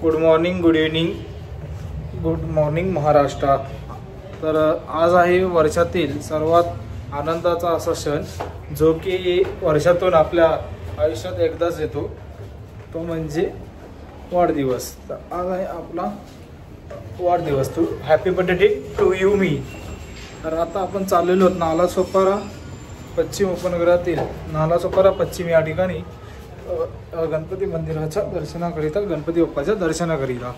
Good morning, good evening, good morning Maharashtra. तर आज आहे वर्षातील सर्वात आनंदाचा असा क्षण जो की वर्षातून आपल्या आयुष्यात एकदाच येतो, तो म्हणजे वाढदिवस। तर आज आहे आपला वाढदिवस। तू हॅपी बर्थडे टू यू मी। तर आता आपण चाललेलो आहोत नालासोपारा पश्चिम उपनगरातील नालासोपारा पश्चिम या ठिकाणी गणपती मंदिराच्या दर्शनाकरिता, गणपती बाप्पाच्या दर्शनाकरिता।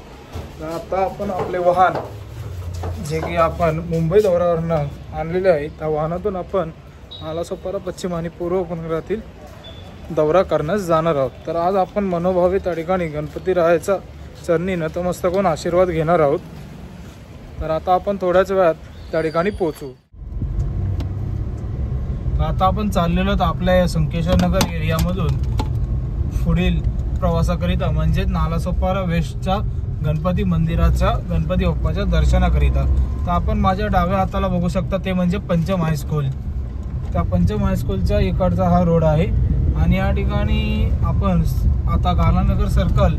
तर आता आपण आपले वाहन जे की आपण मुंबई दौऱ्यावरनं आणलेले आहे त्या वाहनातून आपण नालासोपारा पश्चिम आणि पूर्व उपनगरातील दौरा करण्यास जाणार आहोत। तर आज आपण मनोभावे त्या ठिकाणी गणपती रायाचा चरणी नतमस्तक होऊन आशीर्वाद घेणार आहोत। तर आता आपण थोड्याच वेळात त्या ठिकाणी पोहोचू। आता आपण चाललेलो आहोत आपल्या संकेश्वर नगर एरियामधून पुढील प्रवासाकरिता, म्हणजे नालासोपारा वेस्टच्या गणपती मंदिराच्या गणपती बाप्पाच्या दर्शनाकरिता। तर आपण माझ्या डाव्या हाताला बघू शकता ते म्हणजे पंचम हायस्कूल। त्या पंचम हायस्कूलच्या इकडचा हा रोड आहे आणि या ठिकाणी आपण आता गालानगर सर्कल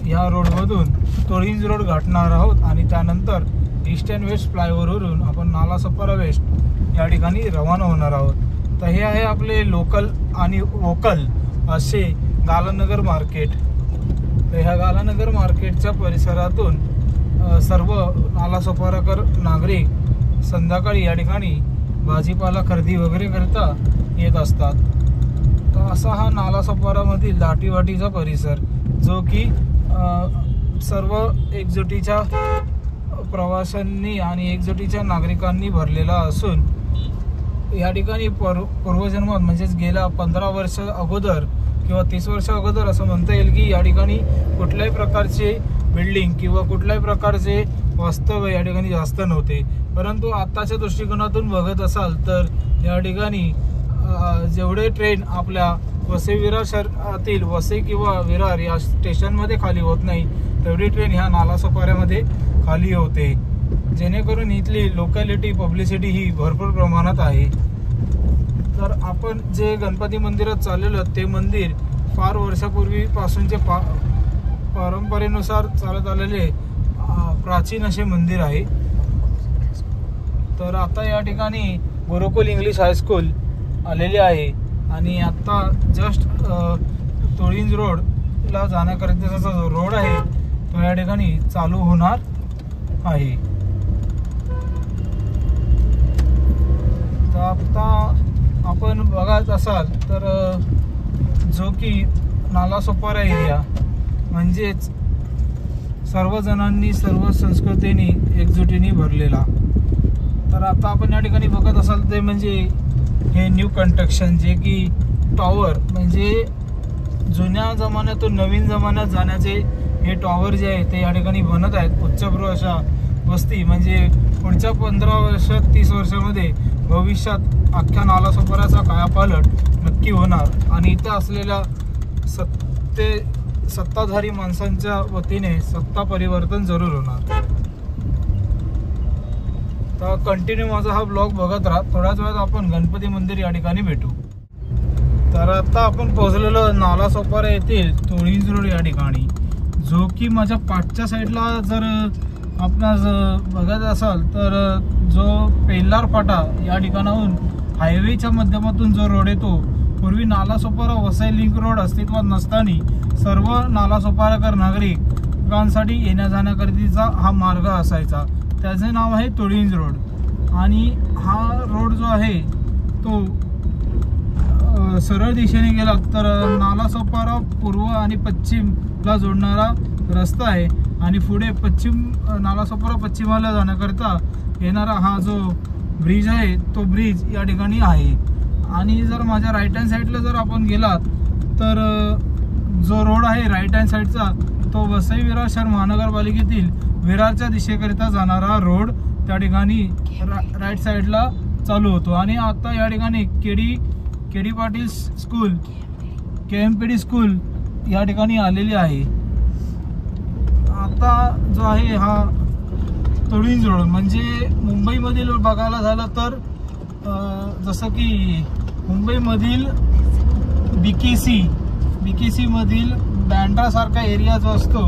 या रोडमधून तोळिंज रोड गाठणार आहोत आणि त्यानंतर ईस्ट अँड वेस्ट फ्लायओव्हरवरून आपण नालासोपारा वेस्ट या ठिकाणी रवाना होणार आहोत। तर हे आहे आपले लोकल आणि वोकल असे गालानगर मार्केट। तर ह्या गालानगर मार्केटच्या परिसरातून सर्व नालासोपाराकर नागरिक संध्याकाळी या ठिकाणी भाजीपाला खरेदी वगैरे करता येत असतात। तर असा हा नालासोपारामधील दाटीवाटीचा परिसर जो की सर्व एकजुटीच्या प्रवाशांनी आणि एकजुटीच्या नागरिकांनी भरलेला असून या ठिकाणी पूर्वजन्मात म्हणजेच गेल्या 15 वर्ष अगोदर किंवा 30 वर्ष अगोदर असं म्हणता येईल की या ठिकाणी कुठल्याही प्रकारचे बिल्डिंग किंवा कुठल्याही प्रकारचे वास्तव्य या ठिकाणी जास्त नव्हते। परंतु आत्ताच्या दृष्टिकोनातून बघत असाल तर या ठिकाणी जेवढे ट्रेन आपल्या वसई विरार शहरातील वसई किंवा विरार या स्टेशनमध्ये खाली होत नाही तेवढी ट्रेन ह्या नालासोपाऱ्यामध्ये खाली होते, जेणेकरून इथली लोकॅलिटी पब्लिसिटी ही भरपूर प्रमाणात आहे। तर आपण जे गणपती मंदिरात चाललेलो ते मंदिर फार वर्षापूर्वीपासूनचे परंपरेनुसार चालत आलेले प्राचीन असे मंदिर आहे। तर आता या ठिकाणी गुरुकुल इंग्लिश हायस्कूल आलेले आहे आणि आता जस्ट तोळिंज रोडला जाण्याकरिताचा जो रोड आहे तो या ठिकाणी चालू होणार आहे। तर आता आपण बघत असाल तर जो की नालासोपारा एरिया म्हणजेच सर्वजणांनी सर्व संस्कृतींनी एकजुटीने भरलेला। तर आता आपण या ठिकाणी बघत असाल ते म्हणजे हे न्यू कन्स्ट्रक्शन जे की टॉवर, म्हणजे जुन्या जमान्यातून नवीन जमान्यात जाण्याचे हे टॉवर जे आहे ते या ठिकाणी बनत आहेत। उच्चभ्रू अशा वस्ती म्हणजे पुढच्या 15 वर्षात 30 वर्षामध्ये भविष्यात अख्ख्या नालासोपाराचा कायापालट नक्की होणार आणि इथं असलेल्या सत्ताधारी माणसांच्या वतीने सत्ता परिवर्तन जरूर होणार। तर कंटिन्यू माझा हा ब्लॉग बघत राहा। थोड्याच वेळात आपण गणपती मंदिर या ठिकाणी भेटू। तर आता आपण पोहोचलेलो नालासोपारा येथील तोळिंज रोड या ठिकाणी, जो की माझ्या पाठच्या साईडला जर आपणास बघत असाल तर जो पेल्लार फाटा या ठिकाणाहून हायवेच्या माध्यमातून जो रोड येतो, पूर्वी नालासोपारा वसई लिंक रोड अस्तित्वात नसताना सर्व नालासोपाराकर नागरिकांसाठी येण्या जाण्याकरिताचा हा मार्ग असायचा। त्याचे नाव आहे तोळिंज रोड आणि हा रोड जो आहे तो सरळ दिशेने गेला तर नालासोपारा पूर्व आणि पश्चिमला जोडणारा रस्ता आहे आणि पुढे नालासोपारा पश्चिमाला जाण्याकरिता येणारा हा जो ब्रिज आहे तो ब्रिज या ठिकाणी आहे। आणि जर माझ्या राईट हँड साईडला जर आपण गेलात तर जो रोड आहे राईट हँड साईडचा तो वसई विरार शहर महानगरपालिकेतील विरारच्या दिशेकरिता जाणारा रोड त्या ठिकाणी राईट साईडला चालू होतो। आणि आता या ठिकाणी KD Patil school KMPD school या ठिकाणी आलेली आहे। आता जो आहे हा तोळिंज रोड म्हणजे मुंबईमधील बघायला झालं तर जसं की मुंबईमधील BKC मधील बँड्रा सारखा एरिया जो असतो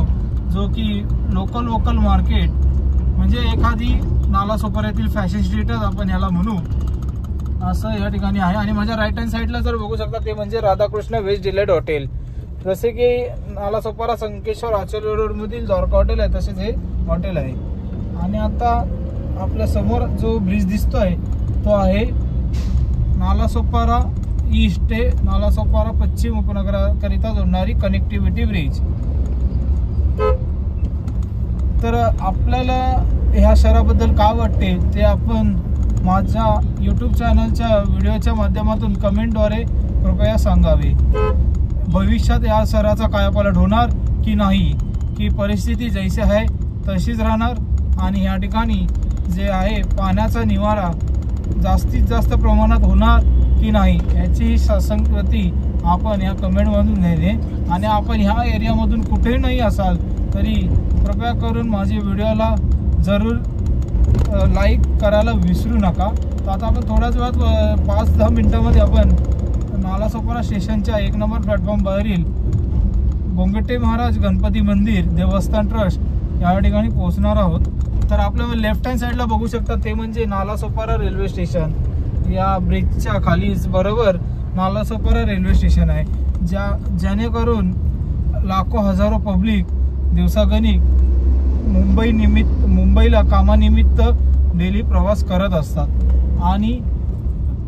जो की लोकल मार्केट म्हणजे एखादी नालासोपाऱ्यातील फॅशन स्ट्रीटच आपण याला म्हणू, असं या ठिकाणी आहे. आणि माझ्या राईट हँड साईडला जर बघू शकता ते म्हणजे राधाकृष्ण व्हेज डिलाईट हॉटेल. जसे की नालासोपारा संकेश्वर आचार्य रोड मधील द्वारका हॉटेल आहे तसेच हे हॉटेल आहे. आणि आता आपल्या समोर जो ब्रिज दिसतोय तो आहे नालासोपारा ईस्ट ते नालासोपारा पश्चिम उपनगराकरिता जोडणारी कनेक्टिव्हिटी ब्रिज. तर आपल्याला ह्या शहराबद्दल काय वाटते ते आपण माझ्या यूट्यूब चॅनलच्या व्हिडिओच्या माध्यमातून कमेंटद्वारे कृपया सांगावे. भविष्यात या शहराचा कायापालट होणार की नाही, की परिस्थिती जैसे आहे तशीच राहणार आणि या ठिकाणी जे आहे पाण्याचा निवारा जास्तीत जास्त प्रमाणात होणार की नाही याची शासनप्रती आपण या कमेंटमधून देणे. आणि आपण ह्या एरियामधून कुठेही नाही असाल तरी कृपया करून माझ्या व्हिडिओला जरूर लाईक करायला विसरू नका. तर आता आपण थोड्याच वेळात 5-10 मिनिटांमध्ये आपण नालासोपारा स्टेशनच्या 1 नंबर प्लॅटफॉर्म बाहेरील गोंगटे महाराज गणपती मंदिर देवस्थान ट्रस्ट या ठिकाणी पोहोचणार आहोत. तर आपल्या लेफ्ट हँड साईडला बघू शकता ते म्हणजे नालासोपारा रेल्वे स्टेशन. या ब्रिजच्या खालीच बरोबर नालासोपारा रेल्वे स्टेशन आहे, जेणेकरून लाखो हजारो पब्लिक दिवसागणिक मुंबईला कामानिमित्त डेली प्रवास करत असतात. आणि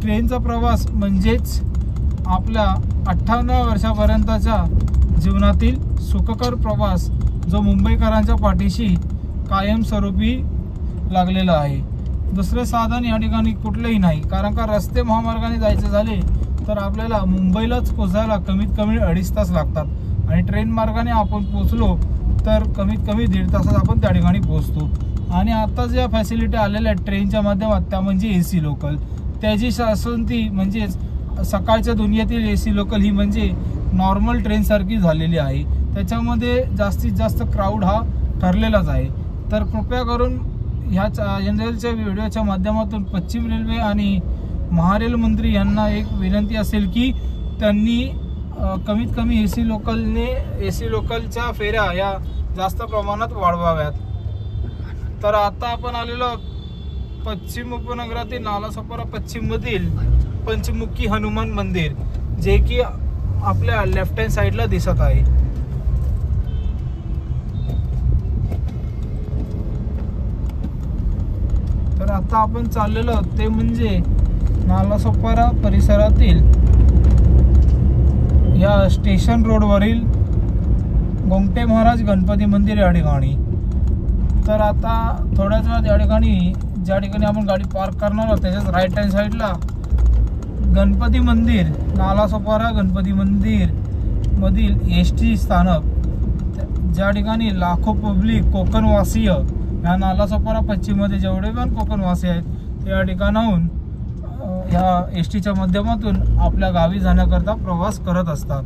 ट्रेनचा प्रवास म्हणजेच आपल्या 58 वर्षापर्यंतच्या जीवनातील सुखकर प्रवास जो मुंबईकरांच्या पाठीशी कायमस्वरूपी लागलेला आहे. दुसरे साधन या ठिकाणी कुठलेही नाही, कारण का रस्ते महामार्गाने जायचे झाले तर आपल्याला मुंबईलाच पोचायला कमीत कमी 2.5 तास लागतात आणि ट्रेन मार्गाने आपण पोचलो तर कमीत कमी 1.5 तासात आपण त्या ठिकाणी पोहोचतो. आणि आता ज्या फॅसिलिटी आलेल्या आहेत ट्रेनच्या माध्यमात त्या म्हणजे AC लोकल. त्याची शासनती म्हणजेच सकाळच्या दुनियेतील AC लोकल ही म्हणजे नॉर्मल ट्रेनसारखी झालेली आहे. त्याच्यामध्ये जास्तीत जास्त क्राऊड हा ठरलेलाच आहे. तर कृपया करून ह्या जनरलच्या व्हिडिओच्या माध्यमातून पश्चिम रेल्वे आणि महारेल मंत्री यांना एक विनंती असेल की त्यांनी कमीत कमी AC लोकलच्या फेऱ्या या जास्त प्रमाणात वाढवाव्यात. तर आता आपण आलेलो पश्चिम उपनगरातील नालासोपारा पश्चिम मधील पंचमुखी हनुमान मंदिर, जे की आपल्या लेफ्ट हँड साईडला दिसत आहे. तर आता आपण चाललेलो ते म्हणजे नालासोपारा परिसरातील या स्टेशन रोडवरील गोंगटे महाराज गणपती मंदिर या ठिकाणी. तर आता थोड्याच वेळात या ठिकाणी ज्या ठिकाणी आपण गाडी पार्क करणार आहोत त्याच्याच राईट हँड साईडला गणपती मंदिर नालासोपारा गणपती मंदिर मधील ST स्थानक, ज्या ठिकाणी लाखो पब्लिक कोकणवासीय ह्या नालासोपारा पश्चिममध्ये जेवढे पण कोकणवासी आहेत ते या ठिकाणाहून ह्या STच्या माध्यमातून आपल्या गावी जाण्याकरता प्रवास करत असतात.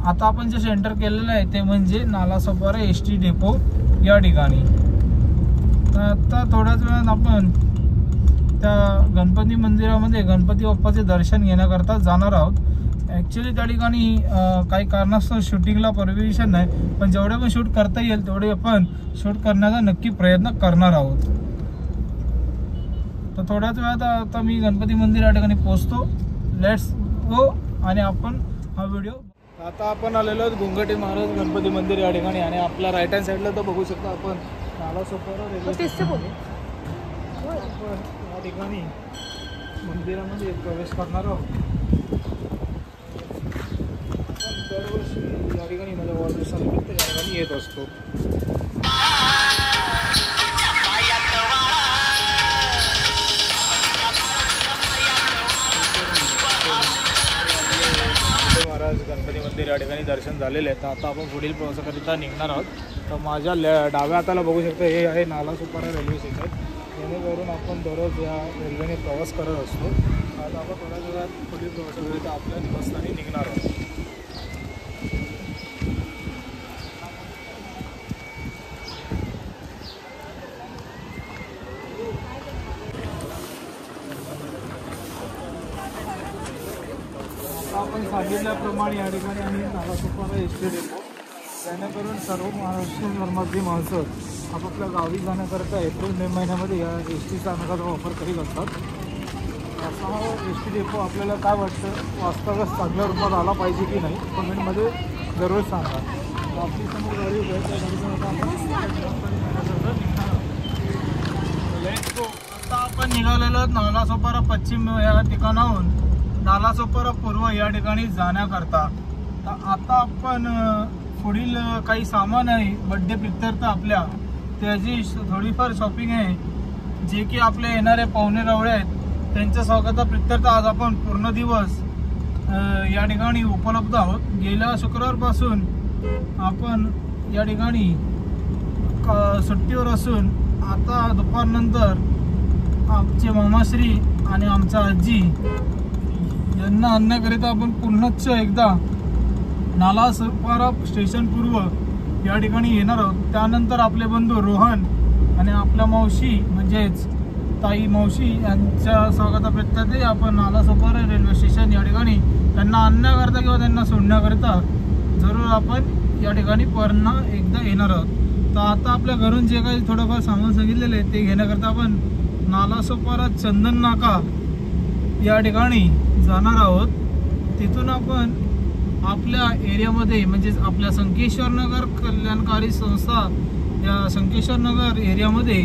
आता आपण जे सेंटर केलेलं आहे ते म्हणजे नालासोपारा ST डेपो या ठिकाणी. तर आता थोड्याच वेळात आपण त्या गणपती मंदिरामध्ये गणपती बाप्पाचे दर्शन घेण्याकरता जाणार आहोत. ॲक्च्युली त्या ठिकाणी काही कारणास्तव शूटिंगला परमिशन नाही, पण जेवढे पण शूट करता येईल तेवढे आपण शूट करण्याचा नक्की प्रयत्न करणार आहोत. तर थोड्याच वेळात आता मी गणपती मंदिर या ठिकाणी पोहोचतो. Let's go. आणि आपण हा व्हिडिओ आता आपण आलेलो आहोत गोंगटे महाराज गणपती मंदिर या ठिकाणी. आणि आपल्या राईट हँड साईडला तर बघू शकता आपण नालासोपारा रेल्वे या ठिकाणी मंदिरामध्ये प्रवेश करणार आहोत. दरवर्षी या ठिकाणी माझ्या वाढदिवसानिमित्त या ठिकाणी येत असतो. महाराज गणपती मंदिर या ठिकाणी दर्शन झालेले आहे. तर आता आपण पुढील प्रवासाकरिता निघणार आहोत. तर माझ्या डाव्या हाताला बघू शकता हे आहे नालासोपारा रेल्वे स्टेशन, जेणेकरून आपण दररोज या रेल्वेने प्रवास करत असतो. आता आपण थोड्या वेळात पुढील प्रवासाकरिता आपल्या निवासस्थानी निघणार आहोत. आपण सांगितल्याप्रमाणे या ठिकाणी आम्ही नालासोपारा ST डेपो जेणेकरून सर्व महाराष्ट्रीयन धर्मातली माणसं आपापल्या गावी जाण्याकरता एप्रिल मे महिन्यामध्ये या एस.टी स्थानकाचा वापर करीत असतात. असा हा एस.टी डेपो आपल्याला काय वाटतं, वास्तवात चांगल्या रूपात आला पाहिजे की नाही, कमेंटमध्ये जरूर सांगा. आपली समोर गाडी उभी आहे, त्या गाडीचं आता आपण निघालेलो नालासोपारा पश्चिम या ठिकाणाहून नालासोपारा पूर्व या ठिकाणी जाण्याकरता. तर आता आपण पुढील काही सामान आहे बड्डे प्रित्यर्थ आपल्या, त्याची थोडीफार शॉपिंग आहे, जे की आपले येणारे पाहुणे रावळे आहेत त्यांच्या स्वागता प्रित्यर्थ आज आपण पूर्ण दिवस या ठिकाणी उपलब्ध आहोत. गेल्या शुक्रवारपासून आपण या ठिकाणी सुट्टीवर असून आता दुपारनंतर आमचे मामाश्री आणि आमच्या आजी यांना आणण्याकरिता आपण पुन्हाच एकदा नालासोपारा स्टेशन पूर्व या ठिकाणी येणार आहोत. त्यानंतर आपले बंधू रोहन आणि आपल्या मावशी म्हणजेच ताई मावशी यांच्या स्वागताप्रित्यर्थ आपण नालासोपारा रेल्वे स्टेशन या ठिकाणी त्यांना आणण्याकरता किंवा त्यांना सोडण्याकरिता जरूर आपण या ठिकाणी पुन्हा एकदा येणार आहोत. तर आता आपल्या घरून जे काही थोडंफार सामान सांगितलेलं आहे ते घेण्याकरता आपण नालासोपारा चंदन नाका या ठिकाणी जाणार आहोत. तिथून आपण आपल्या एरियामध्ये म्हणजेच आपल्या संकेश्वर नगर कल्याणकारी संस्था या संकेश्वर नगर एरियामध्ये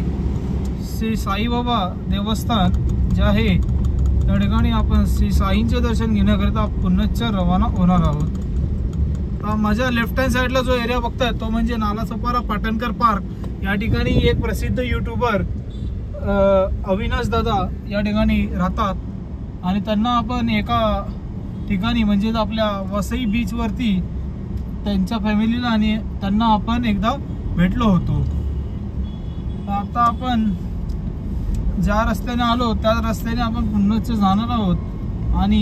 श्री साईबाबा देवस्थान जे आहे त्या ठिकाणी आपण श्री साईंचे दर्शन घेण्याकरिता पुन्हाच रवाना होणार आहोत. माझ्या लेफ्ट हँड साईडला जो एरिया बघताय तो म्हणजे नालासोपारा पाटणकर पार्क. या ठिकाणी एक प्रसिद्ध यूट्यूबर अविनाश दादा या ठिकाणी राहतात आणि त्यांना आपण एका ठिकाणी म्हणजे आपल्या वसई बीचवरती त्यांच्या फॅमिलीला आणि त्यांना आपण एकदा भेटलो होतो. आता आपण ज्या रस्त्याने आलो त्या रस्त्याने आपण पुन्हाच जाणार आहोत आणि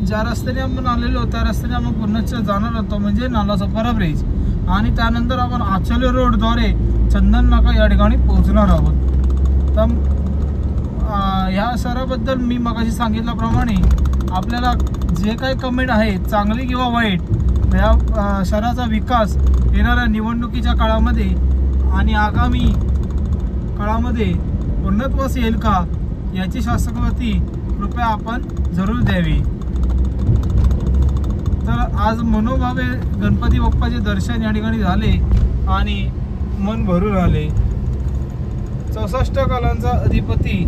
ज्या रस्त्याने आपण आलेलो त्या रस्त्याने आपण पुन्हाच जाणार होतो म्हणजे नालासोपारा ब्रिज आणि त्यानंतर आपण आचले रोडद्वारे चंदन नाका या ठिकाणी पोहोचणार आहोत. तर ह्या शहराबद्दल मी मगाशी सांगितल्याप्रमाणे आपल्याला जे काही कमेंट आहे चांगली किंवा वाईट या शहराचा विकास येणाऱ्या निवडणुकीच्या काळामध्ये आणि आगामी काळामध्ये पूर्णत्वास येईल का याची शासनावरती कृपया आपण जरूर द्यावी. तर आज मनोभावे गणपती बाप्पाचे दर्शन या ठिकाणी झाले आणि मन भरून आले. 64 कलांचा अधिपती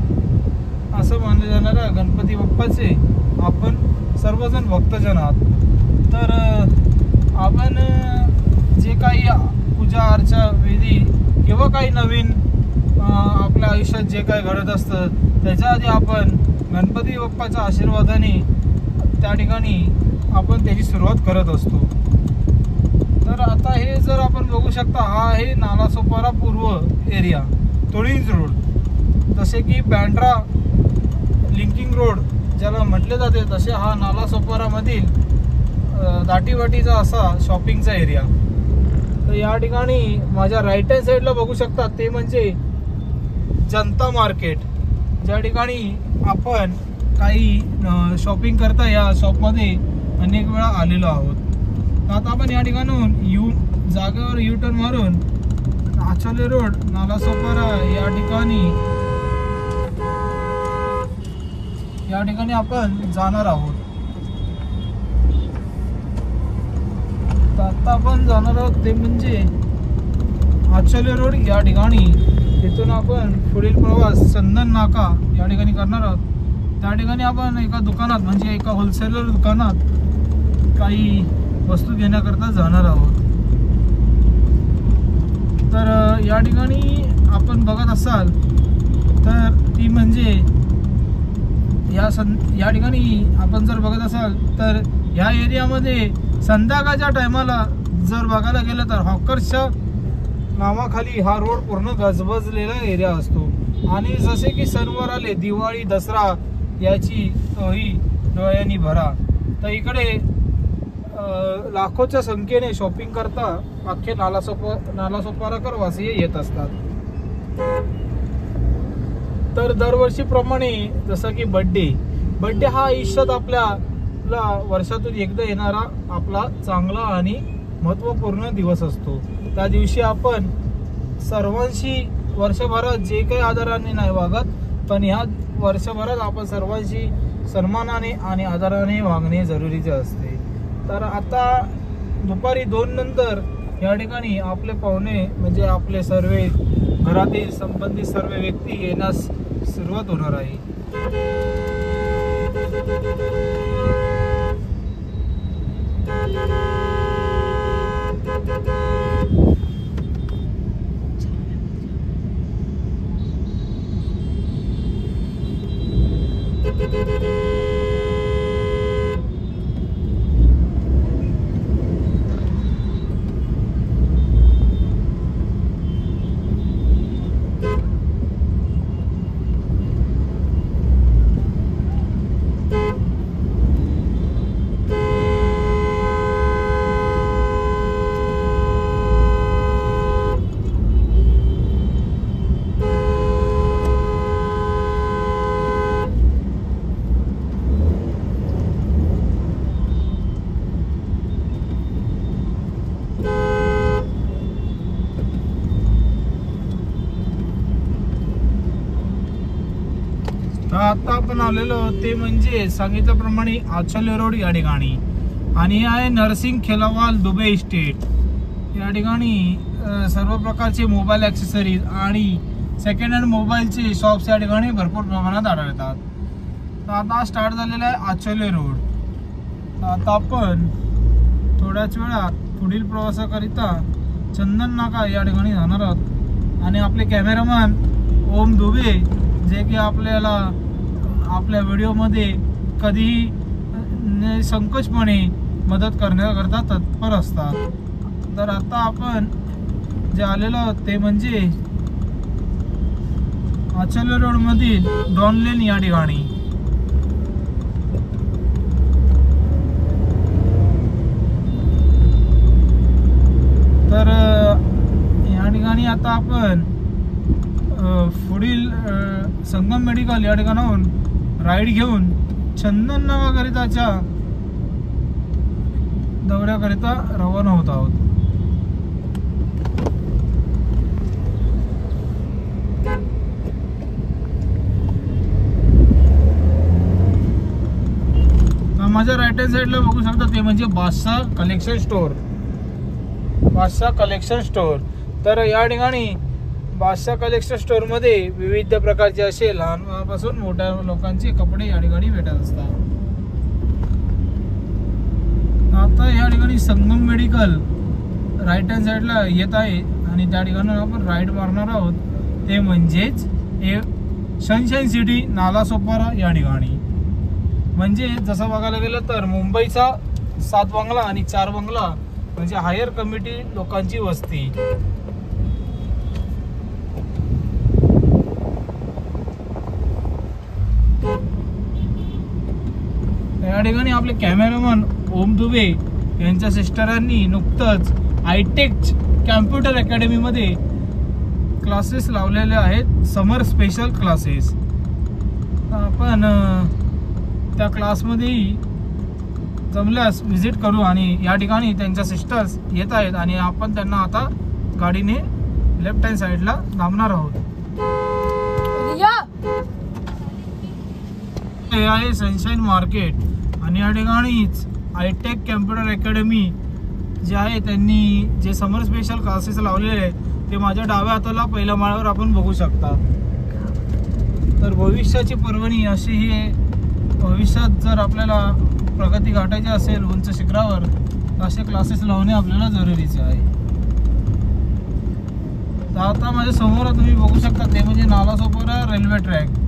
असं मानले जाणाऱ्या गणपती बाप्पाचे आपण सर्वजण भक्तजन आहात. तर आपण जे काही पूजा अर्चा विधी किंवा काही नवीन आपल्या आयुष्यात जे काही घडत असतं त्याच्या आधी आपण गणपती बाप्पाच्या आशीर्वादाने त्या ठिकाणी आपण त्याची सुरुवात करत असतो. तर आता हे जर आपण बघू शकता हा आहे नालासोपारा पूर्व एरिया, तुळींज रोड, जसे की बँड्रा लिंकिंग रोड ज्याला म्हटले जाते तसे हा नालासोपारामधील दाटीवाटीचा असा शॉपिंगचा एरिया. तर या ठिकाणी माझ्या राईट हँड साईडला बघू शकता ते म्हणजे जनता मार्केट, ज्या ठिकाणी आपण काही शॉपिंग करता या शॉपमध्ये अनेक वेळा आलेलो आहोत. आता आपण या ठिकाणून जागेवर यू टर्न मारून आचले रोड नालासोपारा या ठिकाणी आपण जाणार आहोत. तर आता आपण जाणार आहोत ते म्हणजे आचले रोड या ठिकाणी. तिथून आपण पुढील प्रवास चंदन नाका या ठिकाणी करणार आहोत. त्या ठिकाणी आपण एका दुकानात म्हणजे एका होलसेलर दुकानात काही वस्तू घेण्याकरता जाणार आहोत. तर या ठिकाणी आपण बघत असाल तर ती म्हणजे या ठिकाणी आपण जर बघत असाल तर या एरियामध्ये संध्याकाळच्या टायमाला जर बघायला गेलं तर हॉकर्सच्या नावाखाली हा रोड पूर्ण गजबजलेला एरिया असतो. आणि जसे की सणवार आले दिवाळी दसरा याची तोही डोळ्यांनी भरा. तर इकडे लाखोच्या संख्येने शॉपिंग करता अख्खे नालासोपाराकर वासी येत असतात. तर दरवर्षीप्रमाणे जसं की बड्डे हा आयुष्यात आपल्या आपला वर्षातून एकदा येणारा आपला चांगला आणि महत्त्वपूर्ण दिवस असतो. त्या दिवशी आपण सर्वांशी वर्षभरात जे काही आदराने नाही वागत, पण ह्या वर्षभरात आपण सर्वांशी सन्मानाने आणि आदराने वागणे जरुरीचे असते. तर आता दुपारी 2 नंतर या ठिकाणी आपले पाहुणे म्हणजे आपले सर्व घरातील संबंधित सर्व व्यक्ती येण्यास सुरुवात होणार आहे. आता आपण आलेलो ते म्हणजे सांगितल्याप्रमाणे आचले रोड या ठिकाणी, आणि हे आहे नरसिंग खेलावाल दुबे इस्टेट. या ठिकाणी सर्व प्रकारचे मोबाईल ॲक्सेसरीज आणि सेकंड हँड मोबाईलचे शॉप्स या ठिकाणी भरपूर प्रमाणात आढळतात. तर आता स्टार्ट झालेला आहे आचले रोड. आता आपण थोड्याच वेळात पुढील प्रवासाकरिता चंदन नाका या ठिकाणी जाणार आहोत, आणि आपले कॅमेरामॅन ओम दुबे जे की आपल्याला आपल्या व्हिडिओमध्ये कधीही संकोचपणे मदत करण्याकरता तत्पर असतात. तर आता आपण जे आलेलो आहोत ते म्हणजे आचले रोड मधील डॉन लेन या ठिकाणी. तर या ठिकाणी आता आपण पुढील संगम मेडिकल या ठिकाणाहून राईड घेऊन चंदन नाकाकरिताच्या दौऱ्याकरिता रवाना होत आहोत. माझ्या राईट हँड साईडला बघू शकता ते म्हणजे बादशाह कलेक्शन स्टोर. बादशाह कलेक्शन स्टोर. तर या ठिकाणी बादशाह कलेक्शन स्टोर मध्ये विविध प्रकारचे असे लहानपासून मोठ्या लोकांचे कपडे या ठिकाणी भेटत असतात. आता या ठिकाणी संगम मेडिकल राईट हँड साईडला येत आहे, आणि त्या ठिकाणी आपण राईड मारणार आहोत ते म्हणजेच सनशाईन सिटी नालासोपारा या ठिकाणी. म्हणजे जसं बघायला गेलं तर मुंबईचा 7 बंगला आणि 4 बंगला म्हणजे हायर कमिटी लोकांची वस्ती. या ठिकाणी आपले कॅमेरामन ओम दुबे यांच्या सिस्टरांनी नुकतंच आयटेक कॅम्प्युटर अकॅडमी मध्ये क्लासेस लावलेले आहेत, समर स्पेशल क्लासेस. आपण त्या क्लासमध्ये जमल्यास विजिट करू, आणि या ठिकाणी त्यांच्या सिस्टर्स येत आहेत आणि आपण त्यांना आता गाडीने लेफ्ट हँड साईडला थांबणार आहोत. हे आहे सनशाईन मार्केट, आणि या ठिकाणीच आयटेक कॅम्प्युटर अकॅडमी जे आहे त्यांनी जे समर स्पेशल क्लासेस लावलेले आहेत ते माझ्या डाव्या हाताला पहिल्या माळ्यावर आपण बघू शकता. तर भविष्याची पर्वणी अशी ही, भविष्यात जर आपल्याला प्रगती गाठायची असेल उंच शिखरावर तर असे क्लासेस लावणे आपल्याला जरुरीचे आहे. तर आता माझ्या समोर तुम्ही बघू शकता ते म्हणजे नालासोपारा रेल्वे ट्रॅक.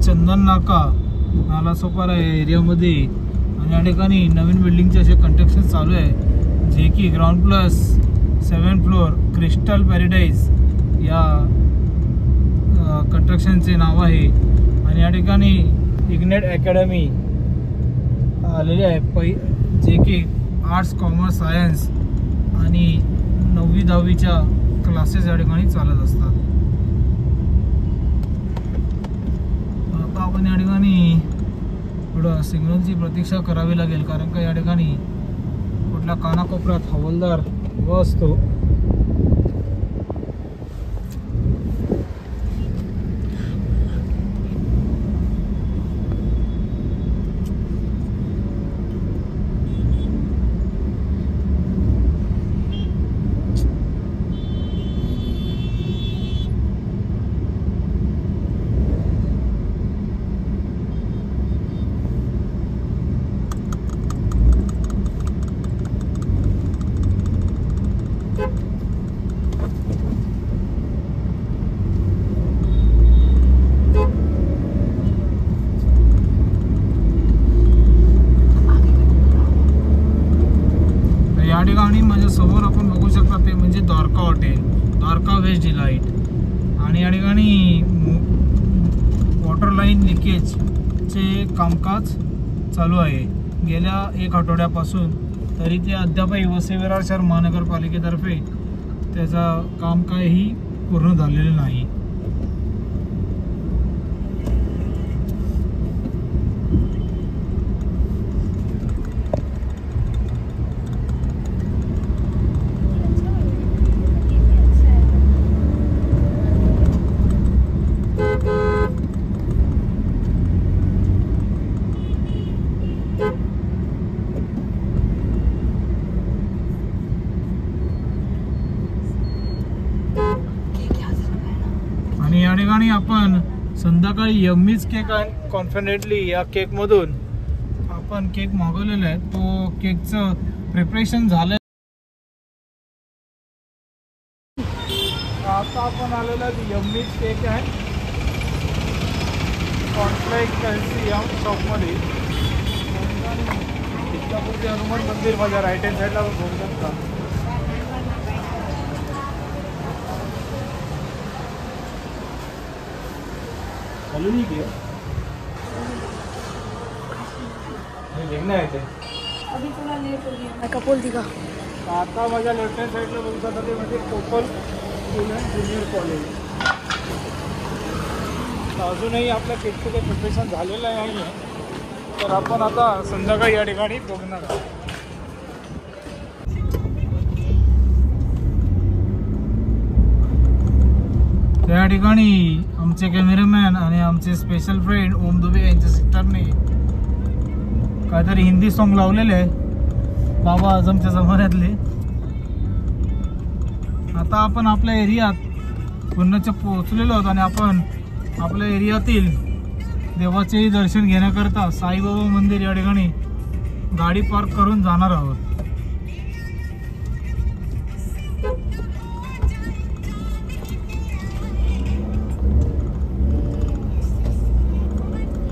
चंदन नाका नालासोपारा या एरियामध्ये आणि या ठिकाणी नवीन बिल्डिंगचे असे कंस्ट्रक्शन चालू आहे, जे की ground plus 7 floor Crystal Paradise या कंस्ट्रक्शनचे नाव आहे. आणि या ठिकाणी इग्नेट अकॅडमी आलेले आहे जे की आर्ट्स, कॉमर्स, सायन्स आणि 9वी 10वीच्या क्लासेस या ठिकाणी चालत असतात. आता आपण या ठिकाणी थोडं सिग्नलची प्रतीक्षा करावी लागेल, कारण का या ठिकाणी कुठल्या कानाकोपऱ्यात हवालदार उभा असतो. या ठिकाणी माझ्या समोर आपण बघू शकता ते म्हणजे Dwarka hotel, Dwarka veg delight. आणि या ठिकाणी वॉटर लाईन लिकेजचे कामकाज चालू आहे गेल्या 1 आठवड्यापासून. तरी ते अद्यापही वसई विरार शहर महानगरपालिकेतर्फे त्याचं काम काहीही पूर्ण झालेलं नाही. आणि या ठिकाणी आपण संध्याकाळी यम्मीज केक अँड कॉन्फिडेंटली या केकमधून आपण केक मागवलेला आहे. तो केकचं प्रिपरेशन झालं. आता आपण आलेलो आहे यम्मीज केक अँड कॉन्फ्लेक्स या शॉपमध्ये. इतकापूरचे हनुमान मंदिर माझ्या राईट हँड साईडला बघू शकता. चालू नहीं किया देखना है ते अभी थोड़ा लेट हो गया. कपोल दिखा आता माझ्या लेफ्ट हँड साईडला बघू शकता ते म्हणजे कोपल स्कूल अँड ज्युनियर कॉलेज. अजूनही आपल्या केकचं काही प्रिपरेशन झालेलं नाही आहे, तर आपण आता संध्याकाळी या ठिकाणी बघणार आहोत. त्या ठिकाणी आमचे कॅमेरामॅन आणि आमचे स्पेशल फ्रेंड ओम दुबे यांच्या सिस्टरने काहीतरी हिंदी सॉन्ग लावलेले आहे, बाबा आझमच्या जमान्यातले. आता आपण आपल्या एरियात पुन्हा पोहोचलेलो आहोत आणि आपण आपल्या एरियातील देवाचेही दर्शन घेण्याकरता साईबाबा मंदिर या ठिकाणी गाडी पार्क करून जाणार आहोत.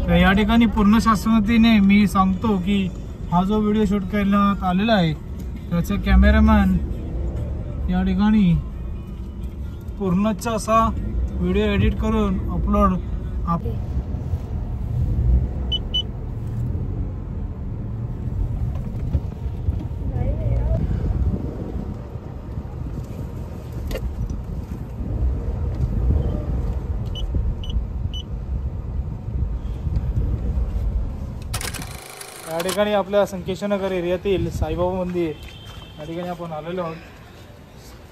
या ठिकाणी पूर्ण शासनातीने मी सांगतो की हा जो व्हिडिओ शूट करण्यात आलेला आहे त्याचे कॅमेरामॅन या ठिकाणी पूर्णच असा व्हिडिओ एडिट करून अपलोड या ठिकाणी आपल्या संकेश्वरनगर एरियातील साईबाबा मंदिर या ठिकाणी आपण आलेलो आहोत.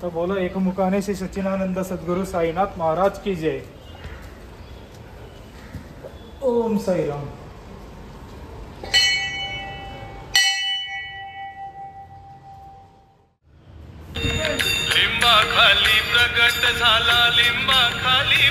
तर बोलो एकमुखाने श्री सच्चिदानंद सद्गुरु साईनाथ महाराज की जय. ओम साईराम. लिंबा खाली प्रगट झाला लिंबा खाली